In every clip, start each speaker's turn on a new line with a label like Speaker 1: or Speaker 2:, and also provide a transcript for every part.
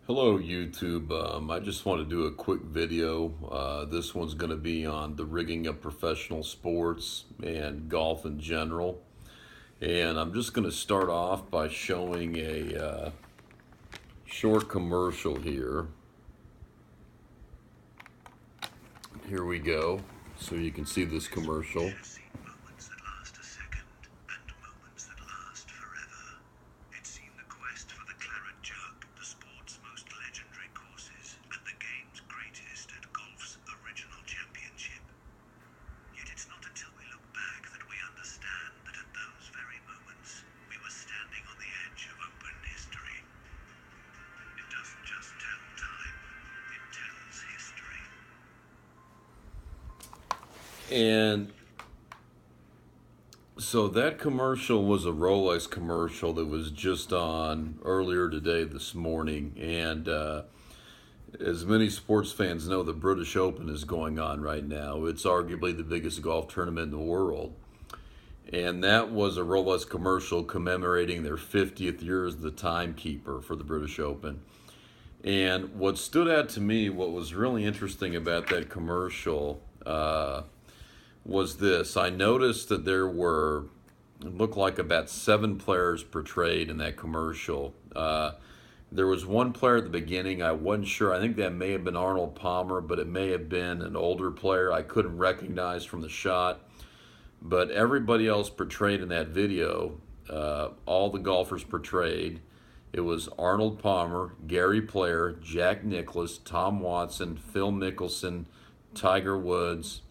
Speaker 1: Hello YouTube. I just want to do a quick video. This one's going to be on the rigging of professional sports and golf in general. And I'm just going to start off by showing a short commercial here. Here we go. So you can see this commercial.
Speaker 2: Moments that last a second and moments that last forever. It seemed the quest for the claret jug, the sport's most legendary courses, and the game's greatest at golf's original championship. Yet it's not until we look back that we understand that at those very moments, we were standing on the edge of open history. It doesn't just tell time, it tells history.
Speaker 1: And so that commercial was a Rolex commercial that was just on earlier today, this morning. And as many sports fans know, the British Open is going on right now. It's arguably the biggest golf tournament in the world. And that was a Rolex commercial commemorating their 50th year as the timekeeper for the British Open. And what stood out to me, what was really interesting about that commercial, was this. I noticed that there were, it looked like about 7 players portrayed in that commercial. There was one player at the beginning, I wasn't sure, I think that may have been Arnold Palmer, but it may have been an older player I couldn't recognize from the shot. But everybody else portrayed in that video, all the golfers portrayed, it was Arnold Palmer, Gary Player, Jack Nicklaus, Tom Watson, Phil Mickelson, Tiger Woods,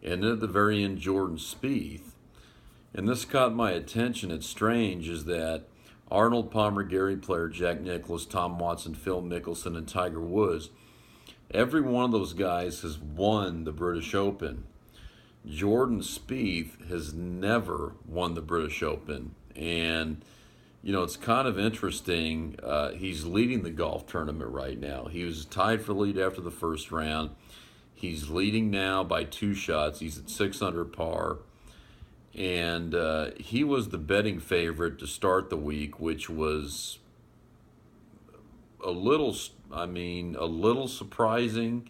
Speaker 1: and then at the very end, Jordan Spieth. And this caught my attention. It's strange is that Arnold Palmer, Gary Player, Jack Nicklaus, Tom Watson, Phil Mickelson, and Tiger Woods, every one of those guys has won the British Open. Jordan Spieth has never won the British Open. And, you know, it's kind of interesting. He's leading the golf tournament right now. He was tied for lead after the first round. He's leading now by 2 shots. He's at 6 under par. And he was the betting favorite to start the week, which was a little surprising.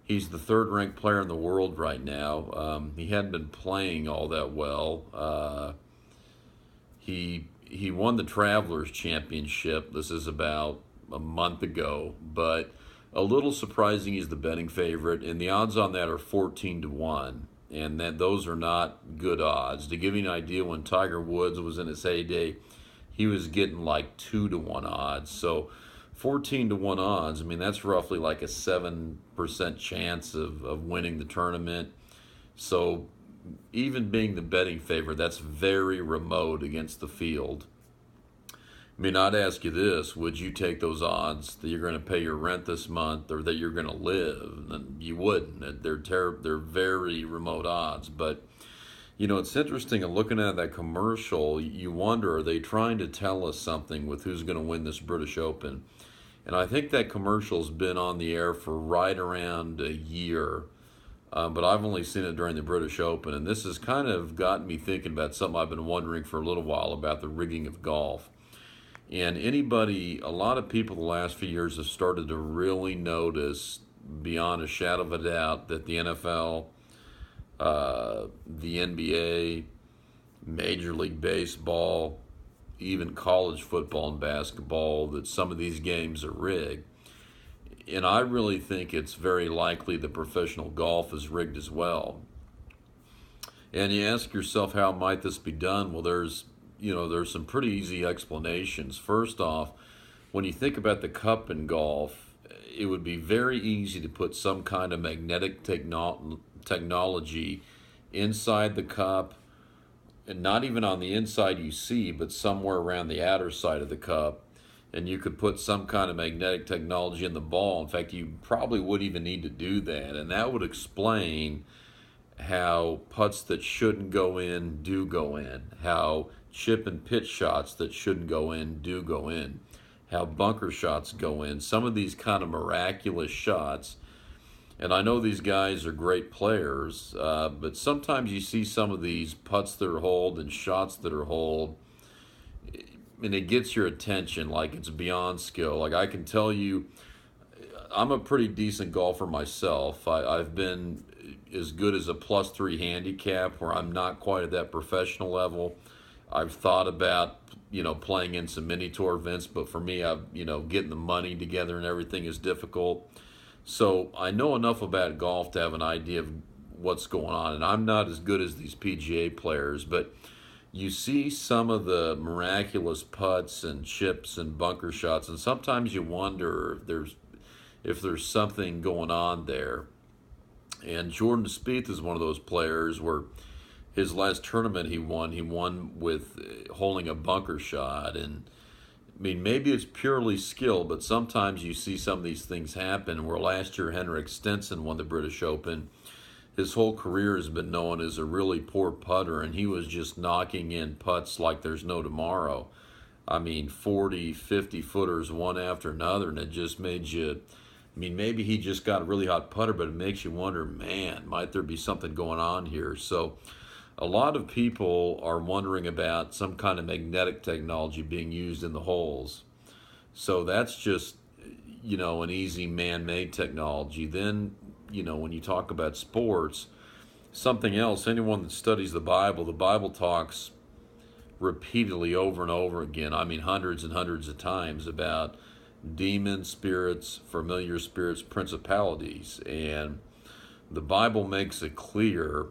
Speaker 1: He's the 3rd ranked player in the world right now. He hadn't been playing all that well. He won the Travelers Championship. This is about a month ago, but a little surprising he's the betting favorite, and the odds on that are 14-1, and those are not good odds. To give you an idea, when Tiger Woods was in his heyday, he was getting like 2-1 odds. So 14-1 odds, I mean, that's roughly like a 7% chance of winning the tournament. So even being the betting favorite, that's very remote against the field. I mean, I'd ask you this, would you take those odds that you're going to pay your rent this month or that you're going to live? And you wouldn't. They're very remote odds. But, you know, it's interesting, in looking at that commercial, you wonder, are they trying to tell us something with who's going to win this British Open? And I think that commercial's been on the air for right around a year. But I've only seen it during the British Open. And this has kind of gotten me thinking about something I've been wondering for a little while about the rigging of golf. And a lot of people the last few years have started to really notice, beyond a shadow of a doubt, that the NFL, the NBA, Major League Baseball, even college football and basketball, that some of these games are rigged. And I really think it's very likely that professional golf is rigged as well. And you ask yourself, how might this be done? Well, there's some pretty easy explanations. First off, when you think about the cup in golf, it would be very easy to put some kind of magnetic technology inside the cup, and not even on the inside you see, but somewhere around the outer side of the cup. And you could put some kind of magnetic technology in the ball. In fact, you probably wouldn't even need to do that. And that would explain how putts that shouldn't go in do go in, how chip and pitch shots that shouldn't go in do go in, how bunker shots go in, some of these kind of miraculous shots. And I know these guys are great players, but sometimes you see some of these putts that are holed and shots that are holed. and it gets your attention like it's beyond skill. Like I can tell you, I'm a pretty decent golfer myself. I've been as good as a +3 handicap where I'm not quite at that professional level. I've thought about, playing in some mini tour events, but for me, getting the money together and everything is difficult. So I know enough about golf to have an idea of what's going on, and I'm not as good as these PGA players, but you see some of the miraculous putts and chips and bunker shots, and sometimes you wonder if there's something going on there. And Jordan Spieth is one of those players where his last tournament he won with holding a bunker shot. And I mean, maybe it's purely skill, but sometimes you see some of these things happen. Where last year Henrik Stenson won the British Open, his whole career has been known as a really poor putter, and he was just knocking in putts like there's no tomorrow. I mean, 40, 50 footers one after another, and it just made you. I mean, maybe he just got a really hot putter, but it makes you wonder, man, might there be something going on here? So, a lot of people are wondering about some kind of magnetic technology being used in the holes. So, that's just, an easy man made technology. Then, when you talk about sports, something else, anyone that studies the Bible talks repeatedly over and over again, I mean, hundreds and hundreds of times about demon spirits, familiar spirits, principalities. And the Bible makes it clear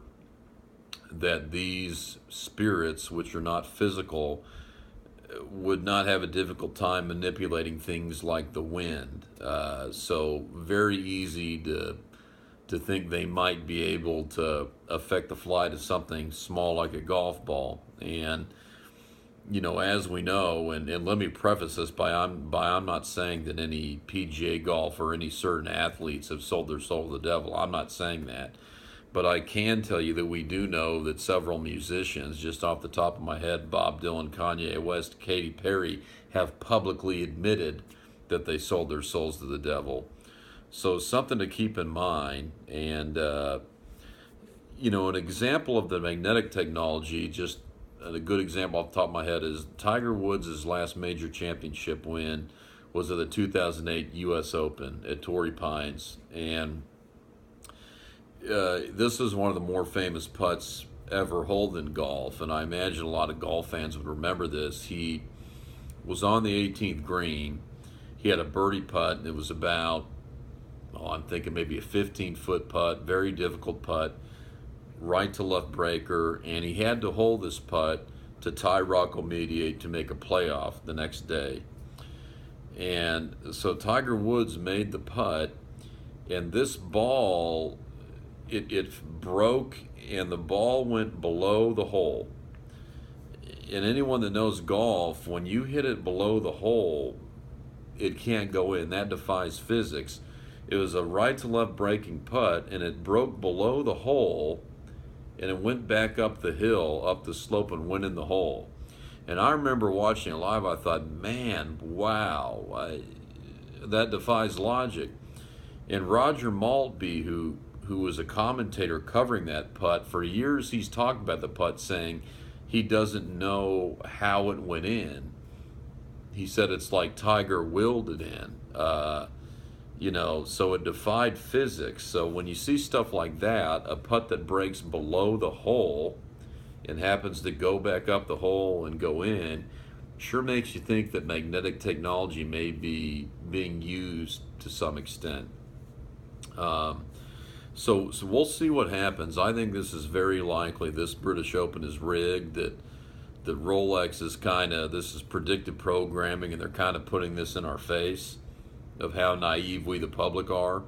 Speaker 1: that these spirits, which are not physical, would not have a difficult time manipulating things like the wind. So very easy to think they might be able to affect the flight of something small like a golf ball. And as we know, and let me preface this I'm not saying that any PGA golf or any certain athletes have sold their soul to the devil. I'm not saying that. But I can tell you that we do know that several musicians, just off the top of my head, Bob Dylan, Kanye West, Katy Perry, have publicly admitted that they sold their souls to the devil. So something to keep in mind. And, an example of the magnetic technology, just a good example off the top of my head, is Tiger Woods' last major championship win was at the 2008 U.S. Open at Torrey Pines. And this is one of the more famous putts ever holed in golf, and I imagine a lot of golf fans would remember this. He was on the 18th green. He had a birdie putt, and it was about, I'm thinking maybe a 15-foot putt, very difficult putt, right to left breaker, and he had to hold this putt to tie Rocco Mediate to make a playoff the next day. And so Tiger Woods made the putt, and this ball, it broke, and the ball went below the hole. And anyone that knows golf, when you hit it below the hole, it can't go in. That defies physics. It was a right to left breaking putt, and it broke below the hole, and it went back up the hill, up the slope, and went in the hole. And I remember watching it live. I thought, man, wow, that defies logic. And Roger Maltby, who was a commentator covering that putt, for years he's talked about the putt, saying he doesn't know how it went in. He said it's like Tiger willed it in. So it defied physics. So when you see stuff like that, a putt that breaks below the hole and happens to go back up the hole and go in, sure makes you think that magnetic technology may be being used to some extent. So we'll see what happens. I think this is very likely. This British Open is rigged. That Rolex is this is predictive programming, and they're kind of putting this in our face of how naive we the public are.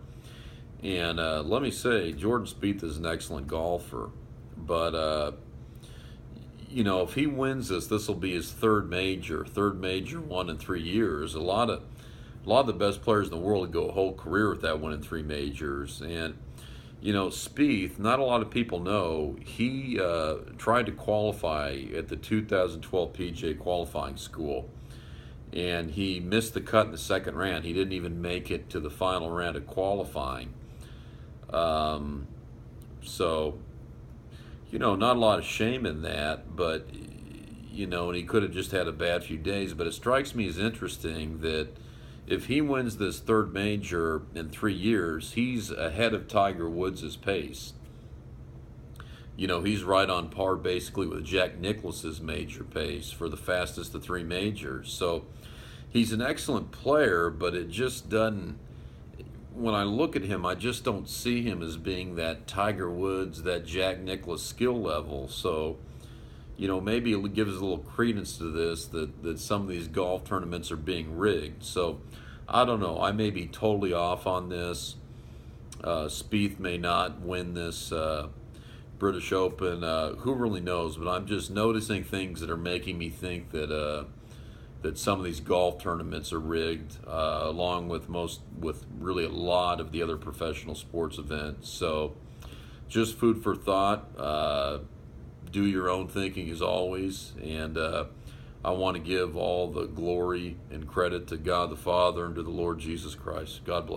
Speaker 1: And let me say, Jordan Spieth is an excellent golfer, but if he wins this will be his third major won in 3 years. A lot of the best players in the world go a whole career without winning 3 majors. And Spieth, not a lot of people know, he tried to qualify at the 2012 PGA qualifying school, and he missed the cut in the second round. He didn't even make it to the final round of qualifying. So, not a lot of shame in that, but, and he could have just had a bad few days. But it strikes me as interesting that if he wins this third major in 3 years, he's ahead of Tiger Woods' pace. He's right on par basically with Jack Nicklaus's major pace for the fastest of three majors. So he's an excellent player, but it just doesn't. When I look at him, I just don't see him as being that Tiger Woods, that Jack Nicklaus skill level. So, maybe it gives a little credence to this that some of these golf tournaments are being rigged. So, I don't know. I may be totally off on this. Spieth may not win this British Open. Who really knows? But I'm just noticing things that are making me think that some of these golf tournaments are rigged, along with really a lot of the other professional sports events. So, just food for thought. Do your own thinking as always, and I want to give all the glory and credit to God the Father and to the Lord Jesus Christ. God bless.